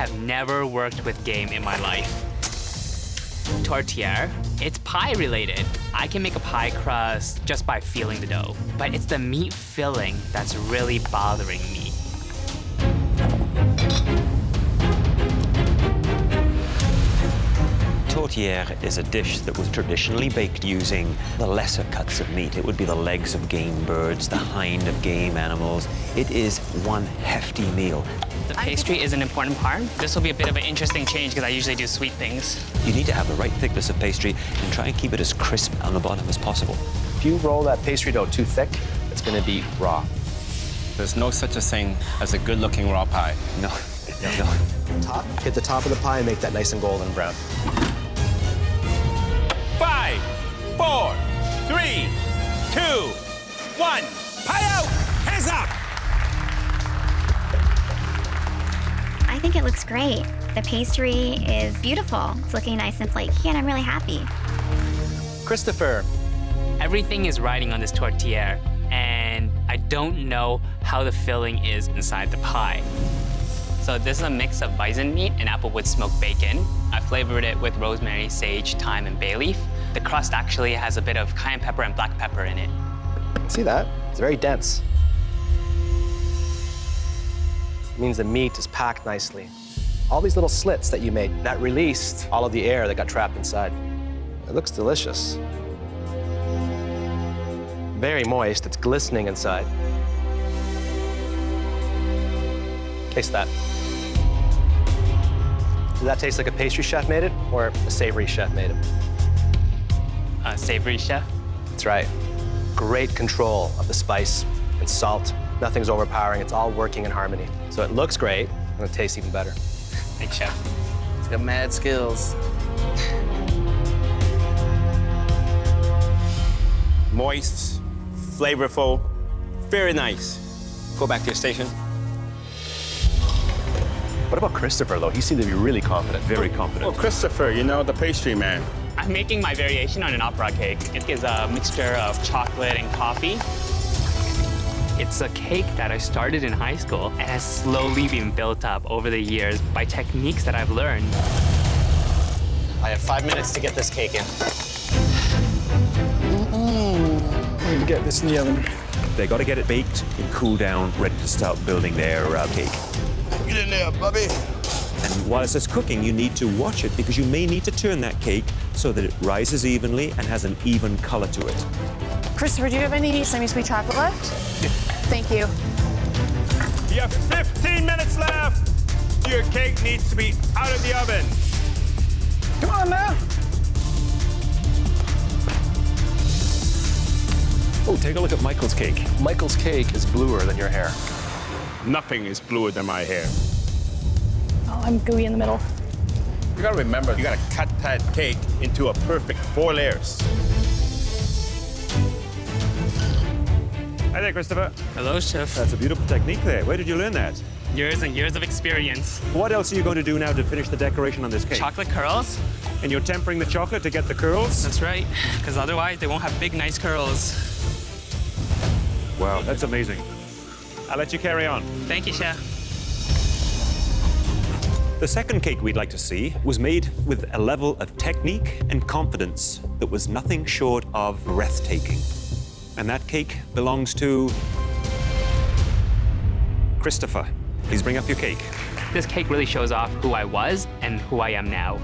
have never worked with game in my life. Tourtière, it's pie related. I can make a pie crust just by feeling the dough, but it's the meat filling that's really bothering me. Tourtière is a dish that was traditionally baked using the lesser cuts of meat. It would be the legs of game birds, the hind of game animals. It is one hefty meal. The pastry is an important part. This will be a bit of an interesting change because I usually do sweet things. You need to have the right thickness of pastry and try and keep it as crisp on the bottom as possible. If you roll that pastry dough too thick, it's going to be raw. There's no such a thing as a good-looking raw pie. No. Hit the top of the pie and make that nice and golden brown. 5, 4, 3, 2, 1. Pie out! Hands up! I think it looks great. The pastry is beautiful. It's looking nice and flaky, and I'm really happy. Christopher. Everything is riding on this tourtière, and I don't know how the filling is inside the pie. So this is a mix of bison meat and applewood smoked bacon. I flavored it with rosemary, sage, thyme, and bay leaf. The crust actually has a bit of cayenne pepper and black pepper in it. See that? It's very dense. It means the meat is packed nicely. All these little slits that you made, that released all of the air that got trapped inside. It looks delicious. Very moist, it's glistening inside. Taste that. Does that taste like a pastry chef made it or a savory chef made it? Savory chef. That's right. Great control of the spice and salt. Nothing's overpowering, it's all working in harmony. So it looks great, and it tastes even better. Thanks, chef. He's got mad skills. Moist, flavorful, very nice. Go back to your station. What about Christopher, though? He seemed to be really confident. Very confident. Well, Christopher, you know, the pastry man. I'm making my variation on an opera cake. It is a mixture of chocolate and coffee. It's a cake that I started in high school and has slowly been built up over the years by techniques that I've learned. I have 5 minutes to get this cake in. Need to get this in the oven. They got to get it baked and cool down, ready to start building their cake. Get in there, Bubby. And while it's cooking, you need to watch it because you may need to turn that cake so that it rises evenly and has an even color to it. Christopher, do you have any semi-sweet chocolate left? Thank you. You have 15 minutes left. Your cake needs to be out of the oven. Come on now. Oh, take a look at Michael's cake. Michael's cake is bluer than your hair. Nothing is bluer than my hair. Oh, I'm gooey in the middle. You gotta remember, you gotta cut that cake into a perfect 4 layers. Hi there, Christopher. Hello, chef. That's a beautiful technique there. Where did you learn that? Years and years of experience. What else are you going to do now to finish the decoration on this cake? Chocolate curls. And you're tempering the chocolate to get the curls? That's right, because otherwise they won't have big, nice curls. Wow, that's amazing. I'll let you carry on. Thank you, chef. The second cake we'd like to see was made with a level of technique and confidence that was nothing short of breathtaking. And that cake belongs to Christopher. Please bring up your cake. This cake really shows off who I was and who I am now.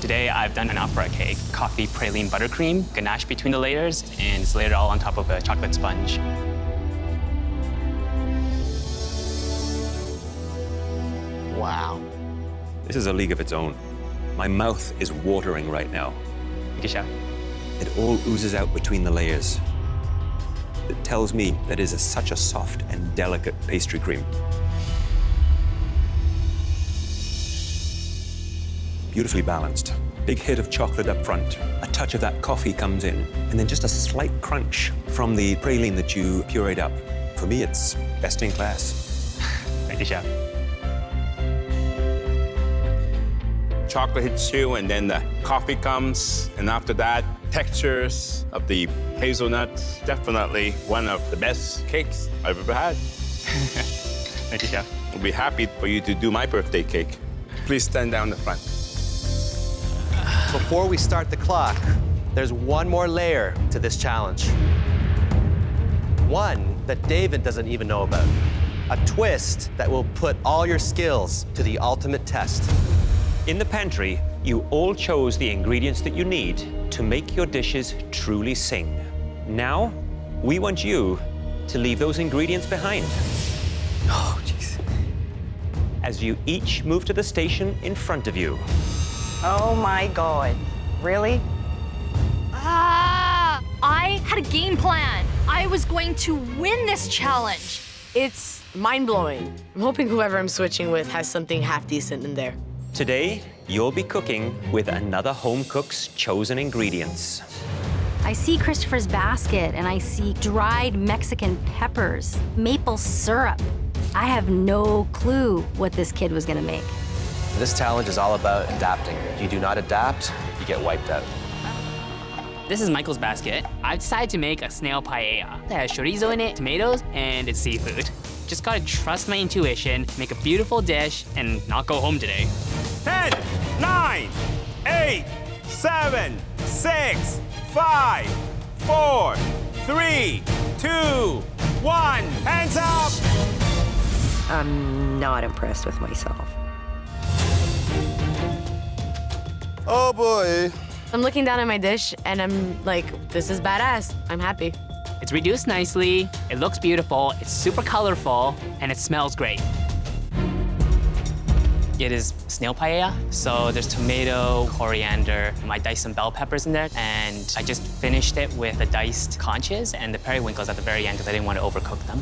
Today, I've done an opera cake, coffee praline buttercream, ganache between the layers, and it's layered all on top of a chocolate sponge. Wow. This is a league of its own. My mouth is watering right now. Thank you, chef. It all oozes out between the layers. It tells me that it is such a soft and delicate pastry cream. Beautifully balanced. Big hit of chocolate up front. A touch of that coffee comes in, and then just a slight crunch from the praline that you pureed up. For me, it's best in class. Thank you, chef. Chocolate hits you, and then the coffee comes, and after that, textures of the hazelnuts. Definitely one of the best cakes I've ever had. Thank you, chef. I'll be happy for you to do my birthday cake. Please stand down the front. Before we start the clock, there's one more layer to this challenge. One that David doesn't even know about. A twist that will put all your skills to the ultimate test. In the pantry, you all chose the ingredients that you need to make your dishes truly sing. Now, we want you to leave those ingredients behind. Oh, jeez. As you each move to the station in front of you. Oh my God. Really? I had a game plan. I was going to win this challenge. It's mind-blowing. I'm hoping whoever I'm switching with has something half decent in there. Today, you'll be cooking with another home cook's chosen ingredients. I see Christopher's basket and I see dried Mexican peppers, maple syrup. I have no clue what this kid was gonna make. This challenge is all about adapting. If you do not adapt, you get wiped out. This is Michael's basket. I've decided to make a snail paella. It has chorizo in it, tomatoes, and it's seafood. Just gotta trust my intuition, make a beautiful dish, and not go home today. 10, 9, 8, 7, 6, 5, 4, 3, 2, 1. Hands up! I'm not impressed with myself. Oh, boy. I'm looking down at my dish and I'm like, this is badass. I'm happy. It's reduced nicely, it looks beautiful, it's super colorful, and it smells great. It is snail paella, so there's tomato, coriander, I diced some bell peppers in there, and I just finished it with the diced conches and the periwinkles at the very end because I didn't want to overcook them.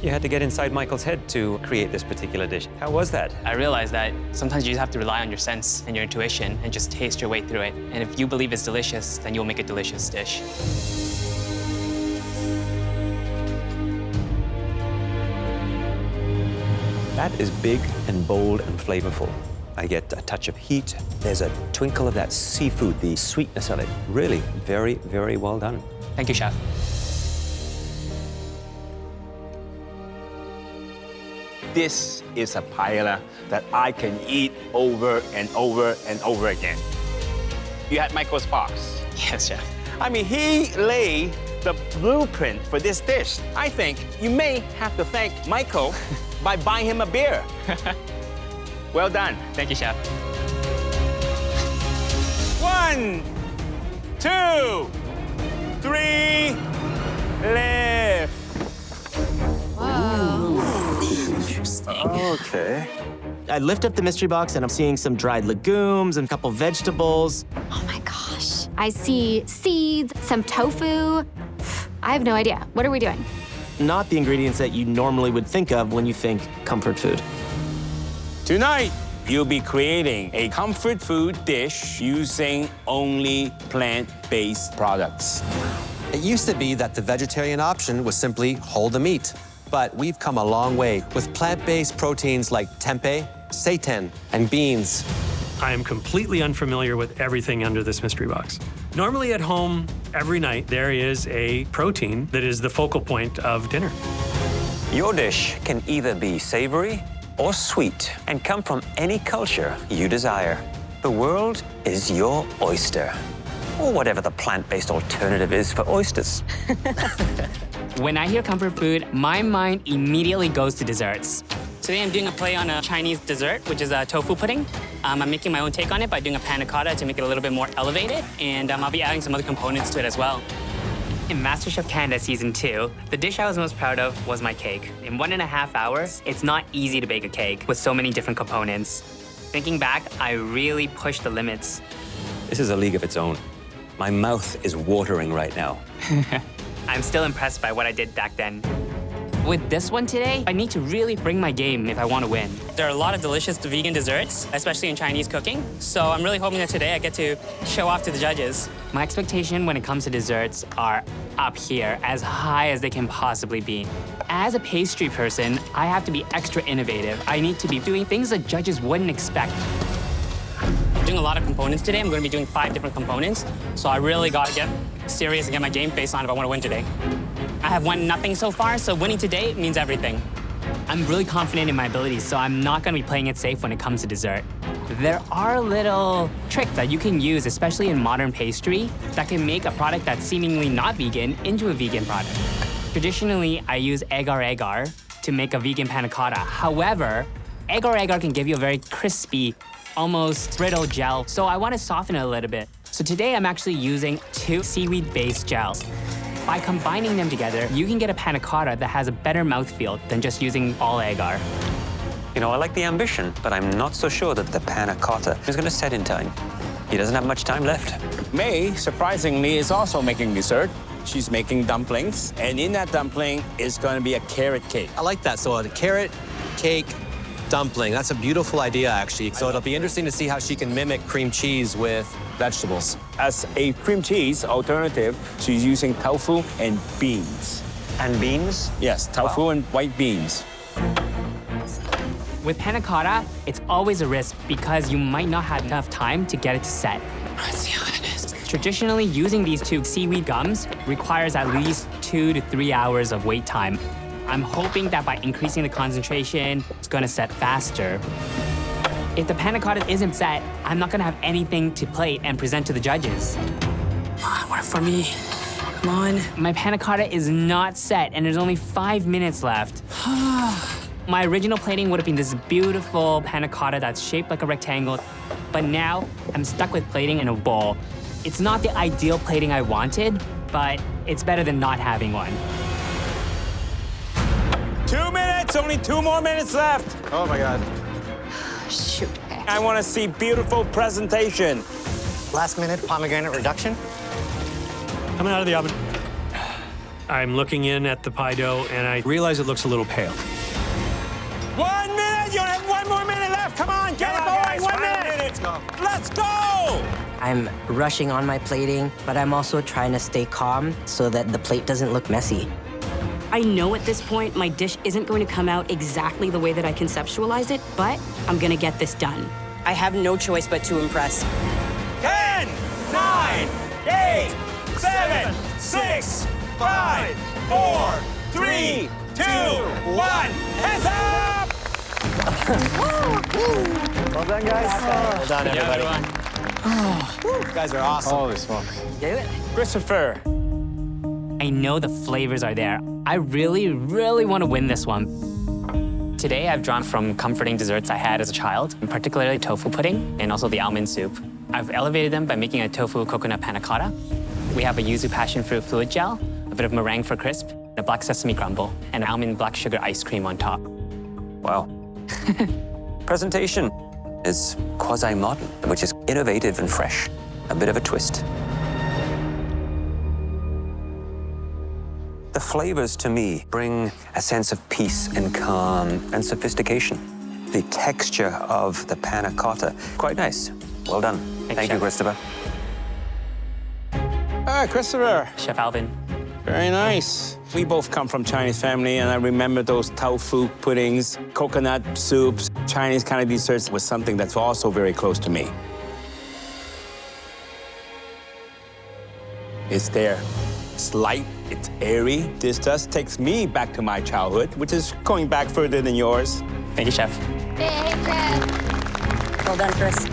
You had to get inside Michael's head to create this particular dish. How was that? I realized that sometimes you just have to rely on your sense and your intuition and just taste your way through it. And if you believe it's delicious, then you'll make a delicious dish. That is big and bold and flavorful. I get a touch of heat. There's a twinkle of that seafood, the sweetness of it. Really, very, very well done. Thank you, Chef. This is a paella that I can eat over and over and over again. You had Michael's box. Yes, Chef. I mean, he laid the blueprint for this dish. I think you may have to thank Michael by buying him a beer. Well done. Thank you, Chef. 1, 2, 3, lift. Okay. I lift up the mystery box and I'm seeing some dried legumes and a couple vegetables. Oh my gosh. I see seeds, some tofu. I have no idea. What are we doing? Not the ingredients that you normally would think of when you think comfort food. Tonight, you'll be creating a comfort food dish using only plant-based products. It used to be that the vegetarian option was simply whole the meat. But we've come a long way with plant-based proteins like tempeh, seitan, and beans. I am completely unfamiliar with everything under this mystery box. Normally at home, every night, there is a protein that is the focal point of dinner. Your dish can either be savory or sweet and come from any culture you desire. The world is your oyster, or whatever the plant-based alternative is for oysters. When I hear comfort food, my mind immediately goes to desserts. Today I'm doing a play on a Chinese dessert, which is a tofu pudding. I'm making my own take on it by doing a panna cotta to make it a little bit more elevated, and I'll be adding some other components to it as well. In MasterChef Canada Season 2, the dish I was most proud of was my cake. In 1.5 hours, it's not easy to bake a cake with so many different components. Thinking back, I really pushed the limits. This is a league of its own. My mouth is watering right now. I'm still impressed by what I did back then. With this one today, I need to really bring my game if I want to win. There are a lot of delicious vegan desserts, especially in Chinese cooking, so I'm really hoping that today I get to show off to the judges. My expectation when it comes to desserts are up here, as high as they can possibly be. As a pastry person, I have to be extra innovative. I need to be doing things that judges wouldn't expect. I'm doing a lot of components today. I'm going to be doing 5 different components, so I really got to get serious and get my game face on if I want to win today. I have won nothing so far, so winning today means everything. I'm really confident in my abilities, so I'm not gonna be playing it safe when it comes to dessert. There are little tricks that you can use, especially in modern pastry, that can make a product that's seemingly not vegan into a vegan product. Traditionally, I use agar-agar to make a vegan panna cotta. However, agar-agar can give you a very crispy, almost brittle gel, so I want to soften it a little bit. So today I'm actually using 2 seaweed-based gels. By combining them together, you can get a panna cotta that has a better mouthfeel than just using all agar. You know, I like the ambition, but I'm not so sure that the panna cotta is going to set in time. He doesn't have much time left. May, surprisingly, is also making dessert. She's making dumplings, and in that dumpling is going to be a carrot cake. I like that. So a carrot cake dumpling. That's a beautiful idea, actually. So it'll be interesting to see how she can mimic cream cheese with vegetables. As a cream cheese alternative, she's using tofu and beans. And beans? Yes, tofu and white beans. With panna cotta, it's always a risk because you might not have enough time to get it to set. Let's see how it is. Traditionally, using these 2 seaweed gums requires at least 2 to 3 hours of wait time. I'm hoping that by increasing the concentration, it's gonna set faster. If the panna cotta isn't set, I'm not gonna have anything to plate and present to the judges. Work for me. Come on. My panna cotta is not set, and there's only 5 minutes left. My original plating would have been this beautiful panna cotta that's shaped like a rectangle, but now I'm stuck with plating in a bowl. It's not the ideal plating I wanted, but it's better than not having one. 2 minutes, only 2 more minutes left. Oh my God. Shoot. Okay. I want to see beautiful presentation. Last minute pomegranate reduction. Coming out of the oven. I'm looking in at the pie dough, and I realize it looks a little pale. 1 minute, you have 1 more minute left. Come on, get it going, 1 minute. Let's go. Let's go. I'm rushing on my plating, but I'm also trying to stay calm so that the plate doesn't look messy. I know at this point my dish isn't going to come out exactly the way that I conceptualized it, but I'm gonna get this done. I have no choice but to impress. 10, 9, 8, 7, 6, 5, 4, 3, 2, 1. Hands up! Well done, guys. Well done, everybody. You guys are awesome. Holy smokes. Do it. Christopher. I know the flavors are there. I really, really want to win this one. Today, I've drawn from comforting desserts I had as a child, particularly tofu pudding and also the almond soup. I've elevated them by making a tofu coconut panna cotta. We have a yuzu passion fruit fluid gel, a bit of meringue for crisp, a black sesame crumble, and almond black sugar ice cream on top. Wow. Presentation is quasi-modern, which is innovative and fresh. A bit of a twist. The flavors, to me, bring a sense of peace and calm and sophistication. The texture of the panna cotta, quite nice. Well done. Thank you, Christopher. Ah, Christopher. Chef Alvin. Very nice. We both come from Chinese family, and I remember those tofu puddings, coconut soups. Chinese kind of desserts was something that's also very close to me. It's there. It's light, it's airy. This just takes me back to my childhood, which is going back further than yours. Thank you, Chef. Well done, Chris.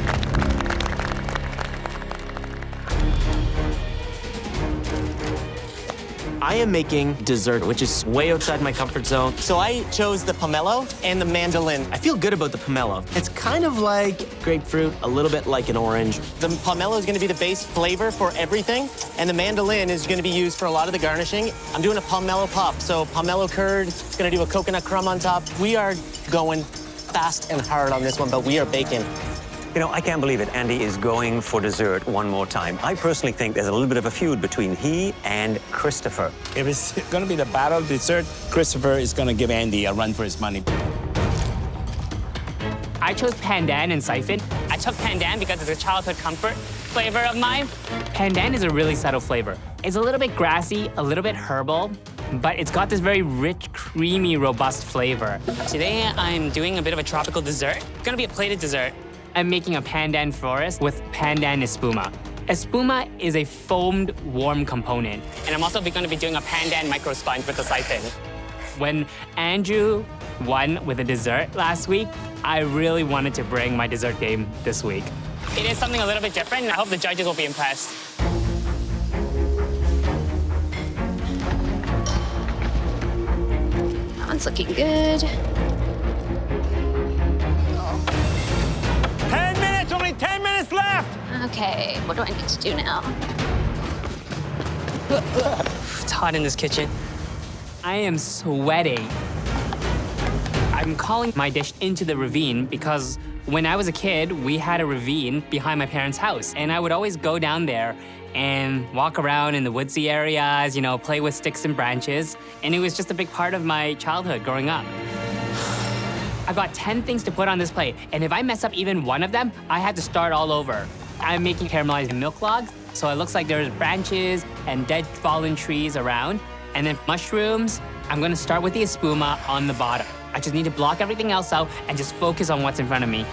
I am making dessert, which is way outside my comfort zone. So I chose the pomelo and the mandolin. I feel good about the pomelo. It's kind of like grapefruit, a little bit like an orange. The pomelo is gonna be the base flavor for everything, and the mandolin is gonna be used for a lot of the garnishing. I'm doing a pomelo puff, so pomelo curd, it's gonna do a coconut crumb on top. We are going fast and hard on this one, but we are baking. You know, I can't believe it. Andy is going for dessert one more time. I personally think there's a little bit of a feud between he and Christopher. If it's going to be the battle of dessert, Christopher is going to give Andy a run for his money. I chose Pandan and siphon. I took Pandan because it's a childhood comfort flavor of mine. Pandan is a really subtle flavor. It's a little bit grassy, a little bit herbal, but it's got this very rich, creamy, robust flavor. Today, I'm doing a bit of a tropical dessert. It's gonna be a plated dessert. I'm making a Pandan forest with Pandan espuma. Espuma is a foamed, warm component. And I'm also gonna be doing a Pandan micro sponge with a siphon. When Andrew won with a dessert last week, I really wanted to bring my dessert game this week. It is something a little bit different, and I hope the judges will be impressed. That one's looking good. 10 minutes, only 10 minutes left. Okay, what do I need to do now? It's hot in this kitchen. I am sweating. I'm calling my dish Into the Ravine because when I was a kid, we had a ravine behind my parents' house, and I would always go down there and walk around in the woodsy areas, you know, play with sticks and branches, and it was just a big part of my childhood growing up. I've got 10 things to put on this plate, and if I mess up even one of them, I have to start all over. I'm making caramelized milk logs, so it looks like there's branches and dead fallen trees around, and then mushrooms. I'm gonna start with the espuma on the bottom. I just need to block everything else out and just focus on what's in front of me.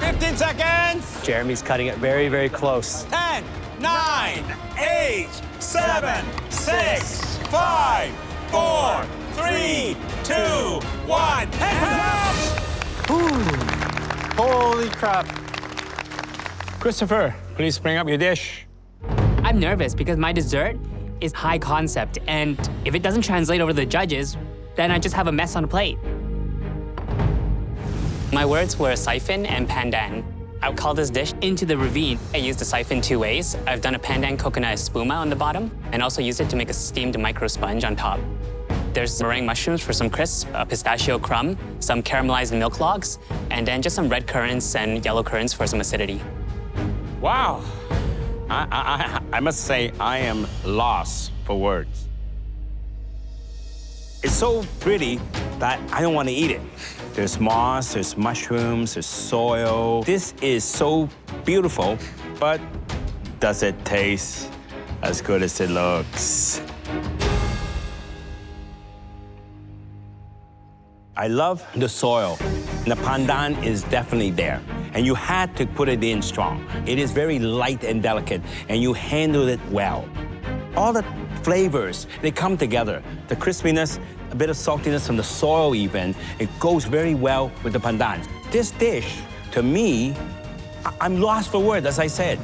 15 seconds. Jeremy's cutting it very, very close. 10, 9, 8, 7, 6, 5, 4, 3, 2, 1. Hands up! Holy crap. Christopher, please bring up your dish. I'm nervous because my dessert is high concept, and if it doesn't translate over to the judges, then I just have a mess on a plate. My words were siphon and pandan. I would call this dish Into the Ravine. I used the siphon 2 ways. I've done a pandan coconut espuma on the bottom, and also used it to make a steamed micro sponge on top. There's meringue mushrooms for some crisp, a pistachio crumb, some caramelized milk logs, and then just some red currants and yellow currants for some acidity. Wow. I must say, I am lost for words. It's so pretty that I don't want to eat it. There's moss, there's mushrooms, there's soil. This is so beautiful, but does it taste as good as it looks? I love the soil. The pandan is definitely there. And you had to put it in strong. It is very light and delicate, and you handle it well. All the flavors, they come together. The crispiness, a bit of saltiness from the soil even, it goes very well with the pandan. This dish, to me, I'm lost for words, as I said.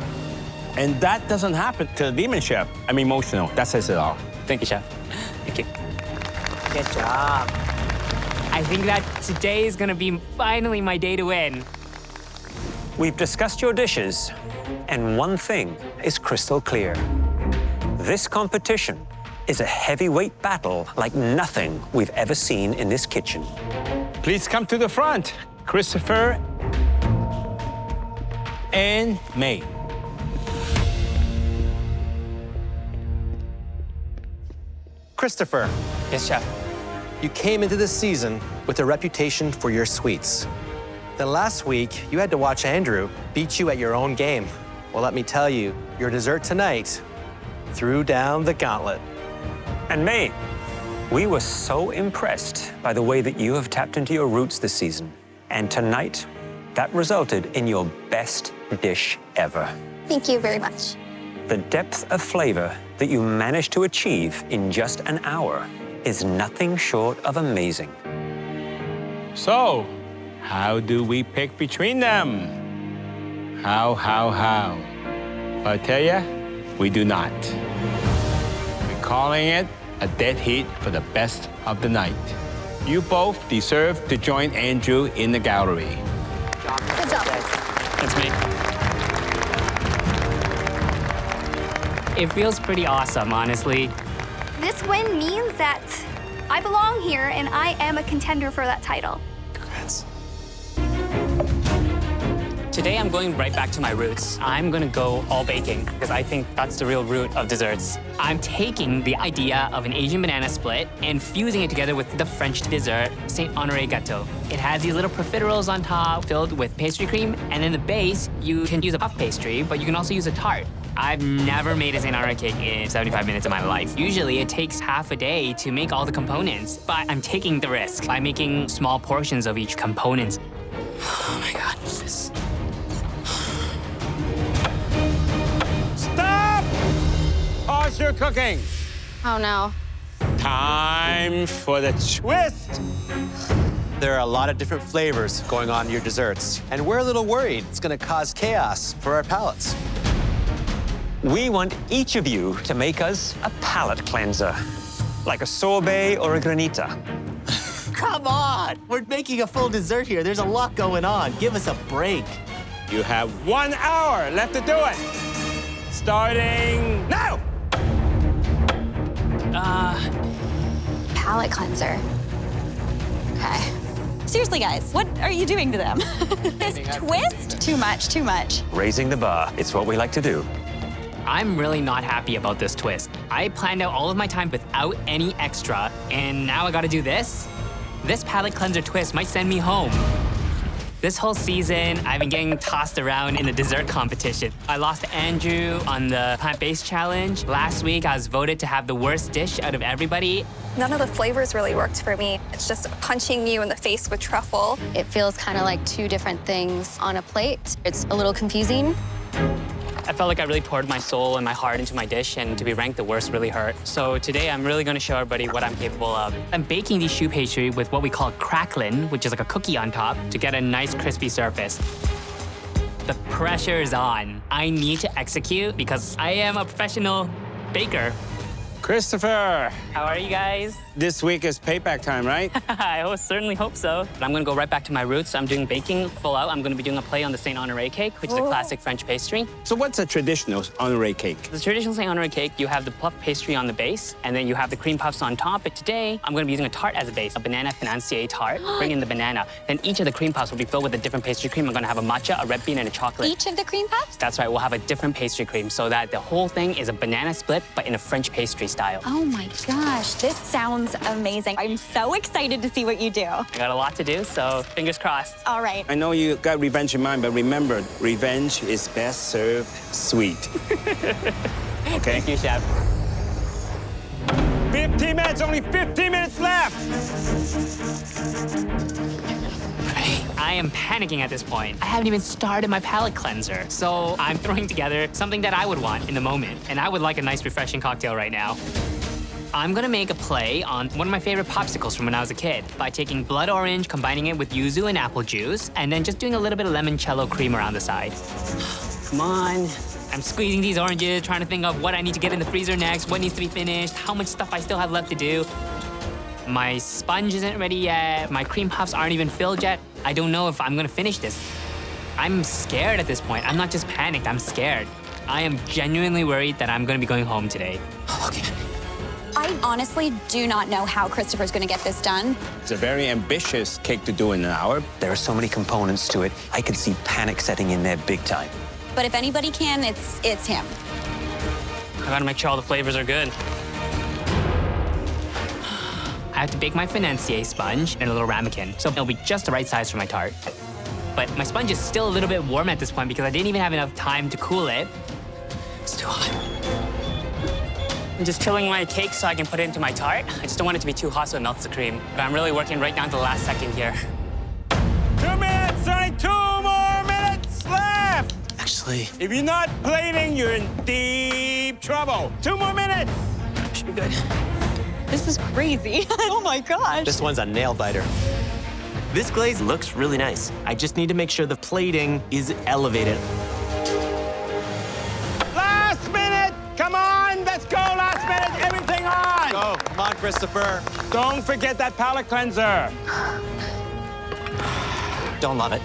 And that doesn't happen to the Demon Chef. I'm emotional. That says it all. Thank you, Chef. Thank you. Good job. I think that today is gonna be finally my day to win. We've discussed your dishes, and one thing is crystal clear. This competition is a heavyweight battle like nothing we've ever seen in this kitchen. Please come to the front, Christopher and May. Christopher, Yes, Chef. you came into this season with a reputation for your sweets. Then last week, you had to watch Andrew beat you at your own game. Well, let me tell you, your dessert tonight threw down the gauntlet. And May, we were so impressed by the way that you have tapped into your roots this season. And tonight, that resulted in your best dish ever. Thank you very much. The depth of flavor that you managed to achieve in just an hour is nothing short of amazing. So, how do we pick between them? How? I tell ya, we do not. We're calling it a dead heat for the best of the night. You both deserve to join Andrew in the gallery. Good job. That's me. It feels pretty awesome, honestly. This win means that I belong here and I am a contender for that title. Congrats. Today, I'm going right back to my roots. I'm gonna go all baking because I think that's the real root of desserts. I'm taking the idea of an Asian banana split and fusing it together with the French dessert, Saint Honore gâteau. It has these little profiteroles on top filled with pastry cream, and in the base, you can use a puff pastry, but you can also use a tart. I've never made a Saint Honore cake in 75 minutes of my life. Usually, it takes half a day to make all the components, but I'm taking the risk by making small portions of each component. Oh my God, this. Stop! Pause your cooking. Oh no. Time for the twist. There are a lot of different flavors going on in your desserts, and we're a little worried it's going to cause chaos for our palates. We want each of you to make us a palate cleanser, like a sorbet or a granita. Come on! We're making a full dessert here. There's a lot going on. Give us a break. You have 1 hour left to do it. Starting now. Palate cleanser. Okay. Seriously, guys, what are you doing to them? This twist? Too much, too much. Raising the bar, it's what we like to do. I'm really not happy about this twist. I planned out all of my time without any extra, and now I gotta do this? This palate cleanser twist might send me home. This whole season, I've been getting tossed around in the dessert competition. I lost to Andrew on the plant-based challenge. Last week, I was voted to have the worst dish out of everybody. None of the flavors really worked for me. It's just punching you in the face with truffle. It feels kind of like two different things on a plate. It's a little confusing. I felt like I really poured my soul and my heart into my dish, and to be ranked the worst really hurt. So today, I'm really gonna show everybody what I'm capable of. I'm baking these choux pastry with what we call cracklin, which is like a cookie on top, to get a nice crispy surface. The pressure is on. I need to execute because I am a professional baker. Christopher. How are you guys? This week is payback time, right? I certainly hope so. But I'm gonna go right back to my roots. I'm doing baking full out. I'm gonna be doing a play on the Saint Honore cake, which is a classic French pastry. So what's a traditional honore cake? The traditional Saint Honore cake, you have the puff pastry on the base, and then you have the cream puffs on top. But today, I'm gonna be using a tart as a base, a banana financier tart. Bring in the banana. Then each of the cream puffs will be filled with a different pastry cream. I'm gonna have a matcha, a red bean, and a chocolate. Each of the cream puffs? That's right, we'll have a different pastry cream so that the whole thing is a banana split, but in a French pastry style. Oh my gosh, this sounds amazing. I'm so excited to see what you do. I got a lot to do, so fingers crossed. All right. I know you got revenge in mind, but remember, revenge is best served sweet. Okay? Thank you, Chef. 15 minutes, only 15 minutes left. I am panicking at this point. I haven't even started my palate cleanser. So I'm throwing together something that I would want in the moment. And I would like a nice, refreshing cocktail right now. I'm gonna make a play on one of my favorite popsicles from when I was a kid by taking blood orange, combining it with yuzu and apple juice, and then just doing a little bit of limoncello cream around the side. Come on. I'm squeezing these oranges, trying to think of what I need to get in the freezer next, what needs to be finished, how much stuff I still have left to do. My sponge isn't ready yet. My cream puffs aren't even filled yet. I don't know if I'm gonna finish this. I'm scared at this point. I'm not just panicked, I'm scared. I am genuinely worried that I'm gonna be going home today. Okay. I honestly do not know how Christopher's gonna get this done. It's a very ambitious cake to do in an hour. There are so many components to it. I could see panic setting in there big time. But if anybody can, it's him. I gotta make sure all the flavors are good. I have to bake my financier sponge in a little ramekin, so it'll be just the right size for my tart. But my sponge is still a little bit warm at this point because I didn't even have enough time to cool it. It's too hot. I'm just chilling my cake so I can put it into my tart. I just don't want it to be too hot so it melts the cream. But I'm really working right down to the last second here. 2 minutes, only 2 more minutes left. Actually, if you're not plating, you're in deep trouble. 2 more minutes. Should be good. This is crazy. Oh my gosh. this one's a nail biter. This glaze looks really nice. I just need to make sure the plating is elevated. Last minute. Come on, let's go. Last minute, everything on. Go, come on, Christopher. Don't forget that palate cleanser. Don't love it.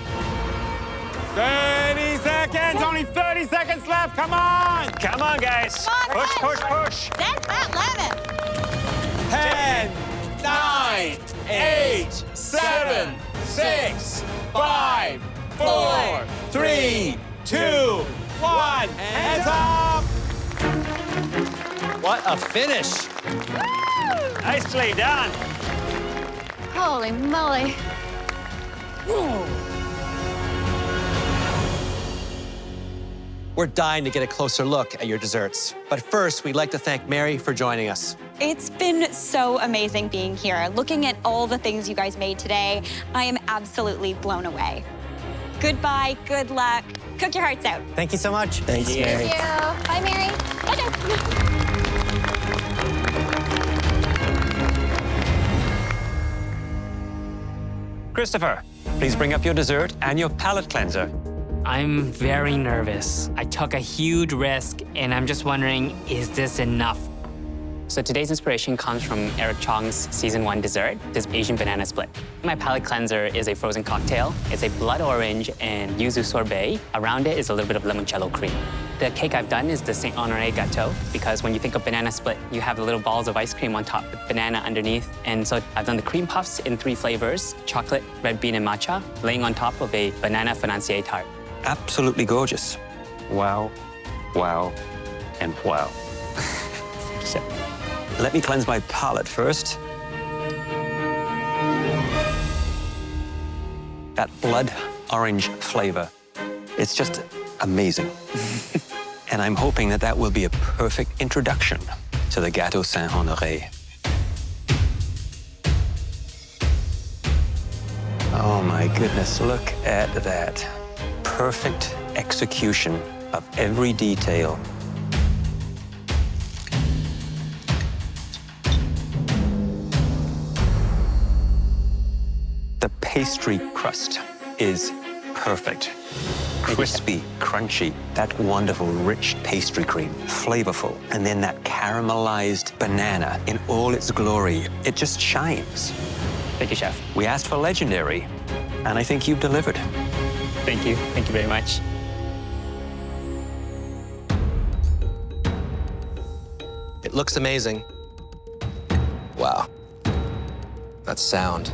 30 seconds, only 30 seconds left. Come on. Come on, guys. Come on, Push, push, push. That's that lemon. 10, 9, 8, 7, 6, 5, 4, 3, 2, 1. Hands up. What a finish. Nicely done. Holy moly. We're dying to get a closer look at your desserts. But first, we'd like to thank Mary for joining us. It's been so amazing being here. Looking at all the things you guys made today, I am absolutely blown away. Goodbye, good luck. Cook your hearts out. Thank you so much. Thanks, Mary. Thank you. Bye, Mary. Bye, guys. Christopher, please bring up your dessert and your palate cleanser. I'm very nervous. I took a huge risk, and I'm just wondering, is this enough? So today's inspiration comes from Eric Chong's Season 1 dessert, this Asian banana split. My palate cleanser is a frozen cocktail. It's a blood orange and yuzu sorbet. Around it is a little bit of limoncello cream. The cake I've done is the St. Honore gâteau, because when you think of banana split, you have the little balls of ice cream on top with banana underneath. And so I've done the cream puffs in 3 flavors, chocolate, red bean, and matcha, laying on top of a banana financier tart. Absolutely gorgeous. Wow, wow, and wow. Let me cleanse my palate first. That blood orange flavor, it's just amazing. And I'm hoping that that will be a perfect introduction to the Gâteau Saint-Honoré. Oh my goodness, look at that. Perfect execution of every detail. The pastry crust is perfect. Crispy, crunchy, that wonderful, rich pastry cream, flavorful, and then that caramelized banana in all its glory. It just shines. Thank you, Chef. We asked for legendary, and I think you've delivered. Thank you. Thank you very much. It looks amazing. Wow. That sound.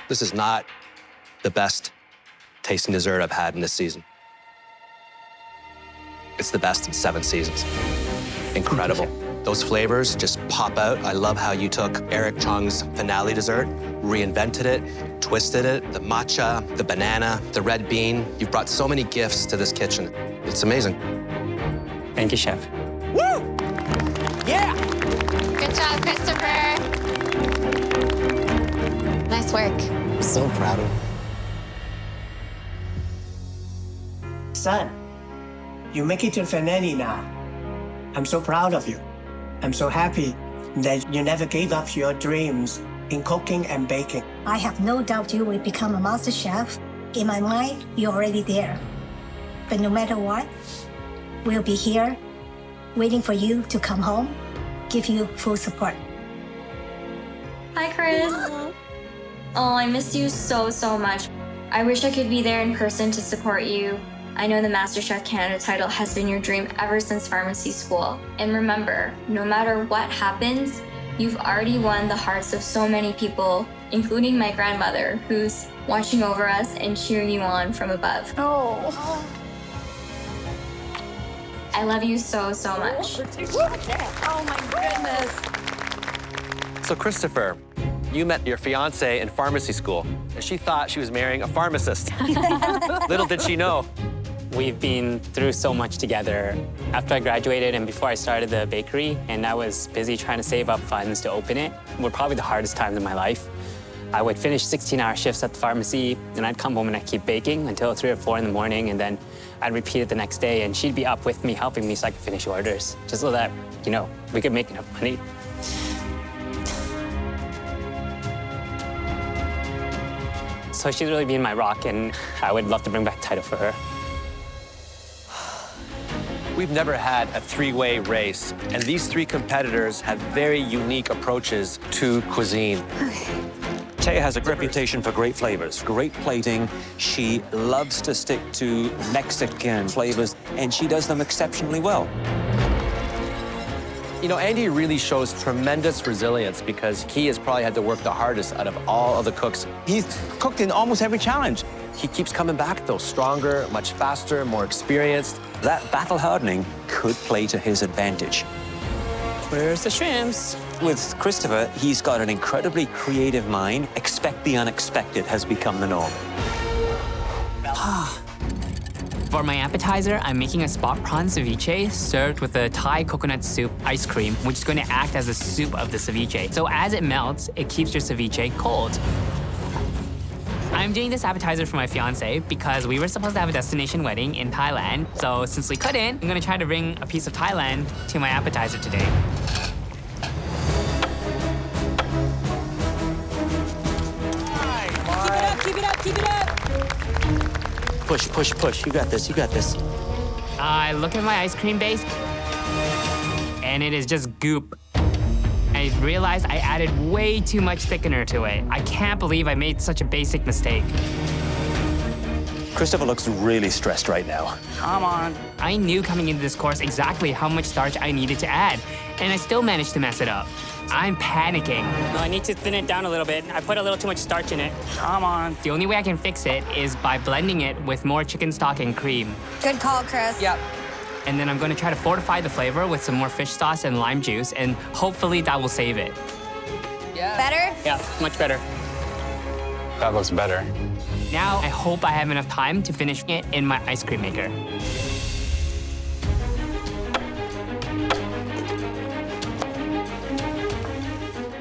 This is not the best tasting dessert I've had in this season. It's the best in 7 seasons. Incredible. Those flavors just pop out. I love how you took Eric Chong's finale dessert, reinvented it, twisted it, the matcha, the banana, the red bean. You've brought so many gifts to this kitchen. It's amazing. Thank you, Chef. Woo! Yeah! Good job, Christopher. Nice work. I'm so proud of you. Son, you make it to finale now. I'm so proud of you. I'm so happy that you never gave up your dreams in cooking and baking. I have no doubt you will become a master chef. In my mind, you're already there. But no matter what, we'll be here waiting for you to come home, give you full support. Hi, Chris. Oh, I miss you so, so much. I wish I could be there in person to support you. I know the MasterChef Canada title has been your dream ever since pharmacy school. And remember, no matter what happens, you've already won the hearts of so many people, including my grandmother, who's watching over us and cheering you on from above. Oh. I love you so, so much. Oh my goodness. So Christopher, you met your fiance in pharmacy school, and she thought she was marrying a pharmacist. Little did she know. We've been through so much together. After I graduated and before I started the bakery, and I was busy trying to save up funds to open it, were probably the hardest times in my life. I would finish 16-hour shifts at the pharmacy, and I'd come home and I'd keep baking until 3 or 4 in the morning, and then I'd repeat it the next day, and she'd be up with me, helping me so I could finish orders, just so that, you know, we could make enough money. So she's really been my rock, and I would love to bring back the title for her. We've never had a 3-way race, and these 3 competitors have very unique approaches to cuisine. Taya has a reputation for great flavors, great plating. She loves to stick to Mexican flavors, and she does them exceptionally well. You know, Andy really shows tremendous resilience because he has probably had to work the hardest out of all of the cooks. He's cooked in almost every challenge. He keeps coming back, though, stronger, much faster, more experienced. That battle hardening could play to his advantage. Where's the shrimps? With Christopher, he's got an incredibly creative mind. Expect the unexpected has become the norm. For my appetizer, I'm making a spot prawn ceviche served with a Thai coconut soup ice cream, which is going to act as the soup of the ceviche. So as it melts, it keeps your ceviche cold. I'm doing this appetizer for my fiance because we were supposed to have a destination wedding in Thailand. So since we couldn't, I'm gonna try to bring a piece of Thailand to my appetizer today. Keep it up, keep it up. Push, push, push. You got this, you got this. I look at my ice cream base, and it is just goop. I realized I added way too much thickener to it. I can't believe I made such a basic mistake. Christopher looks really stressed right now. Come on. I knew coming into this course exactly how much starch I needed to add, and I still managed to mess it up. I'm panicking. No, I need to thin it down a little bit. I put a little too much starch in it. Come on. The only way I can fix it is by blending it with more chicken stock and cream. Good call, Chris. Yep. And then I'm going to try to fortify the flavor with some more fish sauce and lime juice, and hopefully that will save it. Yeah. Better? Yeah, much better. That looks better. Now, I hope I have enough time to finish it in my ice cream maker.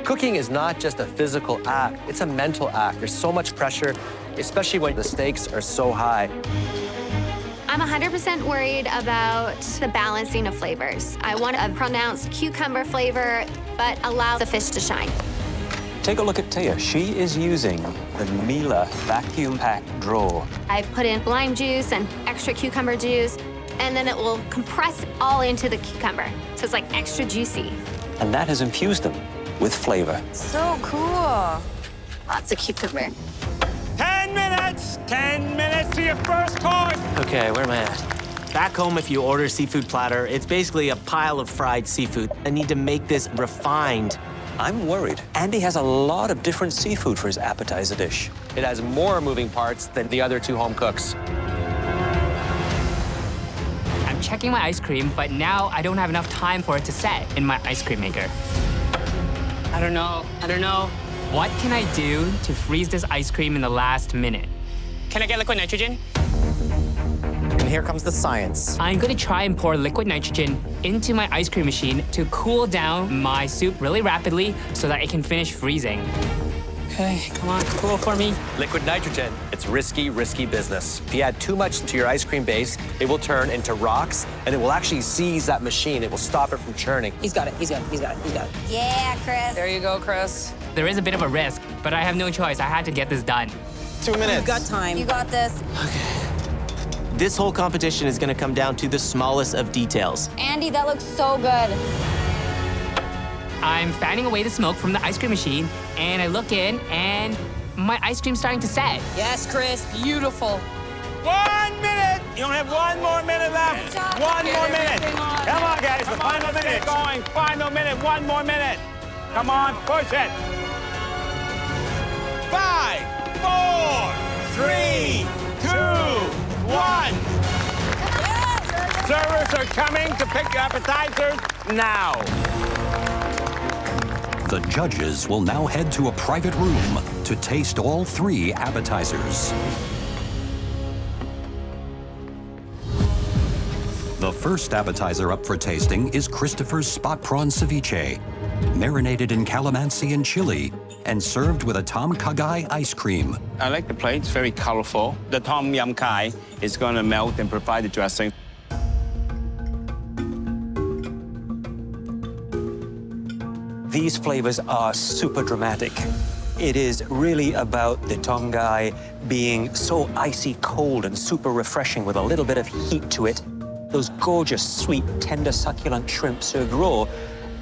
Cooking is not just a physical act, it's a mental act. There's so much pressure, especially when the stakes are so high. I'm 100% worried about the balancing of flavors. I want a pronounced cucumber flavor, but allow the fish to shine. Take a look at Taya. She is using the Miele vacuum pack drawer. I've put in lime juice and extra cucumber juice, and then it will compress all into the cucumber. So it's like extra juicy. And that has infused them with flavor. So cool. Lots of cucumber. 10 minutes! 10 minutes to your first course! Okay, where am I at? Back home, if you order a seafood platter, it's basically a pile of fried seafood. I need to make this refined. I'm worried. Andy has a lot of different seafood for his appetizer dish. It has more moving parts than the other two home cooks. I'm checking my ice cream, but now I don't have enough time for it to set in my ice cream maker. I don't know. What can I do to freeze this ice cream in the last minute? Can I get liquid nitrogen? And here comes the science. I'm gonna try and pour liquid nitrogen into my ice cream machine to cool down my soup really rapidly so that it can finish freezing. Okay, come on, cool for me. Liquid nitrogen, it's risky, risky business. If you add too much to your ice cream base, it will turn into rocks, and it will actually seize that machine. It will stop it from churning. He's got it, he's got it, he's got it, he's got it. Yeah, Chris. There you go, Chris. There is a bit of a risk, but I have no choice. I had to get this done. 2 minutes. You've got time. You got this. This whole competition is gonna come down to the smallest of details. Andy, that looks so good. I'm fanning away the smoke from the ice cream machine, and I look in, and my ice cream's starting to set. Yes, Chris, beautiful. 1 minute! You only have 1 more minute left. One more minute. Come on, guys. The final minute going. Final minute. 1 more minute. Come on, push it. 5, 4, 3, 2, 1. Servers are coming to pick your appetizers now. The judges will now head to a private room to taste all 3 appetizers. The first appetizer up for tasting is Christopher's spot prawn ceviche, marinated in calamansi and chili, and served with a tom kha ice cream. I like the plate. It's very colorful. The tom yum kai is going to melt and provide the dressing. These flavors are super dramatic. It is really about the tom kha being so icy cold and super refreshing with a little bit of heat to it. Those gorgeous, sweet, tender, succulent shrimp served raw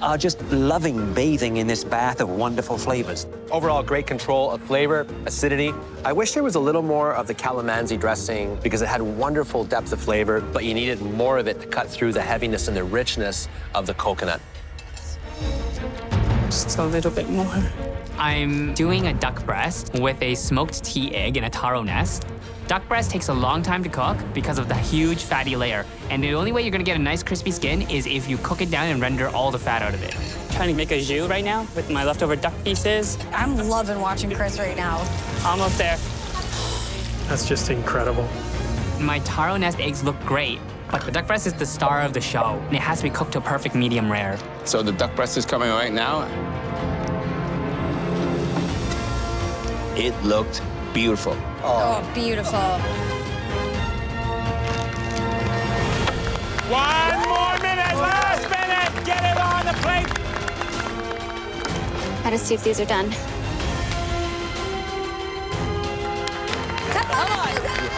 are just loving bathing in this bath of wonderful flavors. Overall, great control of flavor, acidity. I wish there was a little more of the calamansi dressing because it had wonderful depth of flavor, but you needed more of it to cut through the heaviness and the richness of the coconut. Just a little bit more. I'm doing a duck breast with a smoked tea egg and a taro nest. Duck breast takes a long time to cook because of the huge fatty layer. And the only way you're gonna get a nice crispy skin is if you cook it down and render all the fat out of it. I'm trying to make a jus right now with my leftover duck pieces. I'm loving watching Chris right now. Almost there. That's just incredible. My taro nest eggs look great, but the duck breast is the star of the show, and it has to be cooked to a perfect medium rare. So the duck breast is coming right now. It looked beautiful. Oh, beautiful. 1 more minute, last minute. Get it on the plate. Gotta see if these are done. Come on, you guys!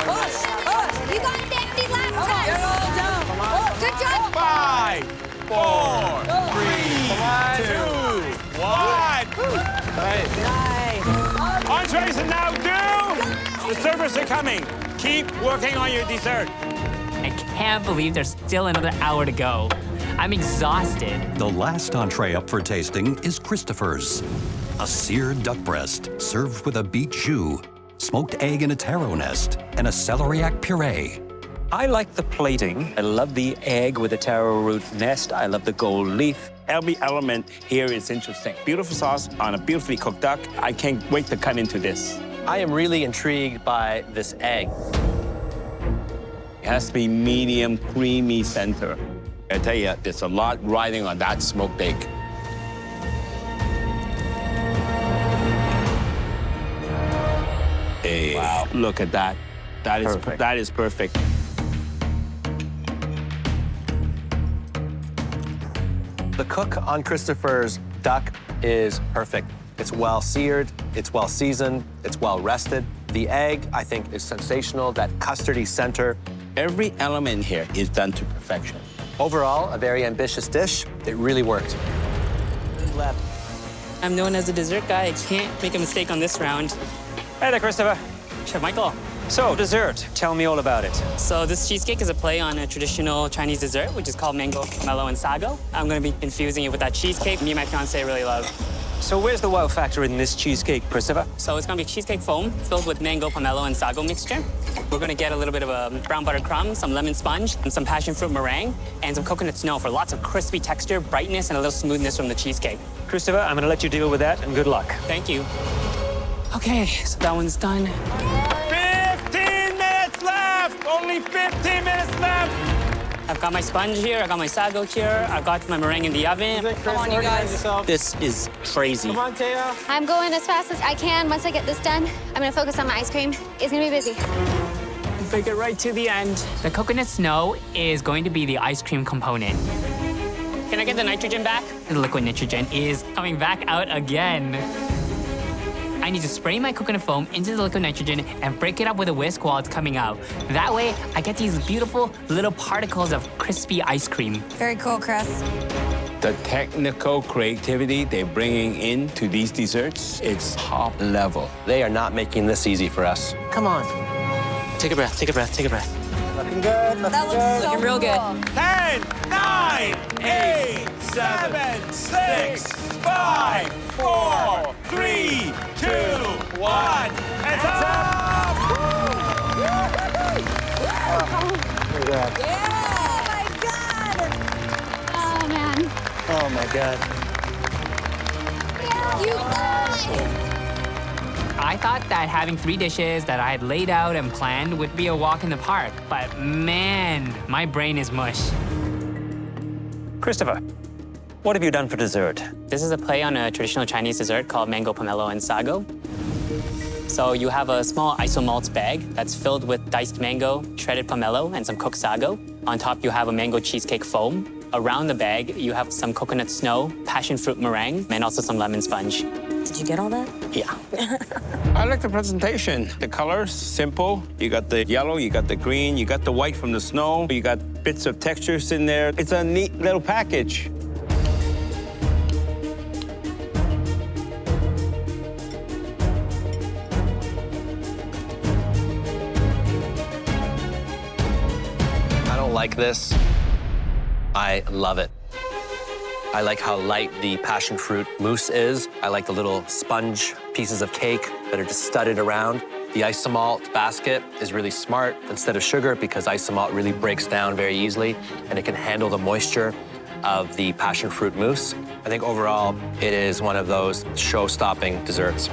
Push, push! You got it, Dandy, last time! Get it all down! Good job! 5, 4, 3, 2, 1. Entrees are now due. The servers are coming. Keep working on your dessert. I can't believe there's still another hour to go. I'm exhausted. The last entree up for tasting is Christopher's. A seared duck breast served with a beet jus, smoked egg in a taro nest, and a celeriac puree. I like the plating. I love the egg with the taro root nest. I love the gold leaf. Every element here is interesting. Beautiful sauce on a beautifully cooked duck. I can't wait to cut into this. I am really intrigued by this egg. It has to be medium, creamy center. I tell you, there's a lot riding on that smoked egg. Hey, wow. Look at that. That is perfect. The cook on Christopher's duck is perfect. It's well seared, it's well seasoned, it's well rested. The egg, I think, is sensational. That custardy center. Every element here is done to perfection. Overall, a very ambitious dish. It really worked. Left. I'm known as a dessert guy. I can't make a mistake on this round. Hey there, Christopher. Chef Michael. So, dessert. Tell me all about it. So this cheesecake is a play on a traditional Chinese dessert, which is called mango, pomelo, and sago. I'm going to be infusing it with that cheesecake me and my fiance really love. So where's the wow factor in this cheesecake, Christopher? So it's going to be cheesecake foam filled with mango, pomelo, and sago mixture. We're going to get a little bit of a brown butter crumb, some lemon sponge, and some passion fruit meringue, and some coconut snow for lots of crispy texture, brightness, and a little smoothness from the cheesecake. Christopher, I'm going to let you deal with that, and good luck. Thank you. Okay, so that one's done. 15 minutes left! Only 15 minutes left! I've got my sponge here, I got my sago here, I've got my meringue in the oven. Come on, you guys. This is crazy. Come on, Taya. I'm going as fast as I can. Once I get this done, I'm gonna focus on my ice cream. It's gonna be busy. Bring it right to the end. The coconut snow is going to be the ice cream component. Can I get the nitrogen back? The liquid nitrogen is coming back out again. I need to spray my coconut foam into the liquid nitrogen and break it up with a whisk while it's coming out. That way, I get these beautiful little particles of crispy ice cream. Very cool, Chris. The technical creativity they're bringing into these desserts, it's top level. They are not making this easy for us. Come on. Take a breath, take a breath, take a breath. Looking good, looking good. Looking real good. 10, 9, 8, 7, 6, 5, 4, 3, 2, 1. It's up! Oh, man. Oh, my God. You guys! I thought that having 3 dishes that I had laid out and planned would be a walk in the park, but man, my brain is mush. Christopher, what have you done for dessert? This is a play on a traditional Chinese dessert called mango, pomelo, and sago. So you have a small isomalt bag that's filled with diced mango, shredded pomelo, and some cooked sago. On top, you have a mango cheesecake foam. Around the bag, you have some coconut snow, passion fruit meringue, and also some lemon sponge. Did you get all that? Yeah. I like the presentation. The colors, simple. You got the yellow, you got the green, you got the white from the snow, you got bits of textures in there. It's a neat little package. I don't like this. I love it. I like how light the passion fruit mousse is. I like the little sponge pieces of cake that are just studded around. The isomalt basket is really smart instead of sugar because isomalt really breaks down very easily and it can handle the moisture of the passion fruit mousse. I think overall, it is one of those show-stopping desserts.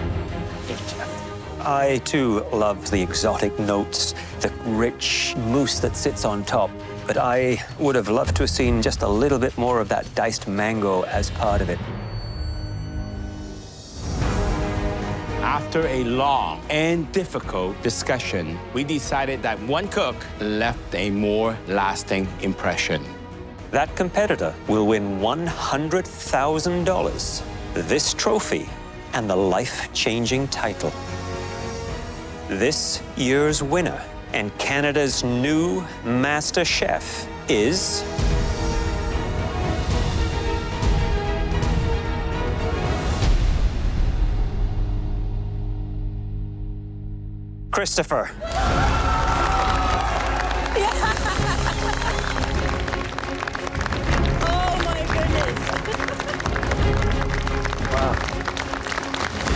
I, too, love the exotic notes, the rich mousse that sits on top. But I would have loved to have seen just a little bit more of that diced mango as part of it. After a long and difficult discussion, we decided that one cook left a more lasting impression. That competitor will win $100,000, this trophy, and the life-changing title. This year's winner and Canada's new Master Chef is... Christopher.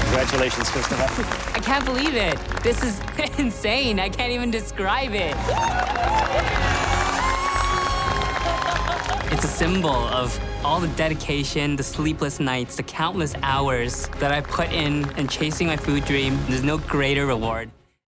Congratulations, Christopher. I can't believe it. This is insane. I can't even describe it. It's a symbol of all the dedication, the sleepless nights, the countless hours that I put in chasing my food dream. There's no greater reward.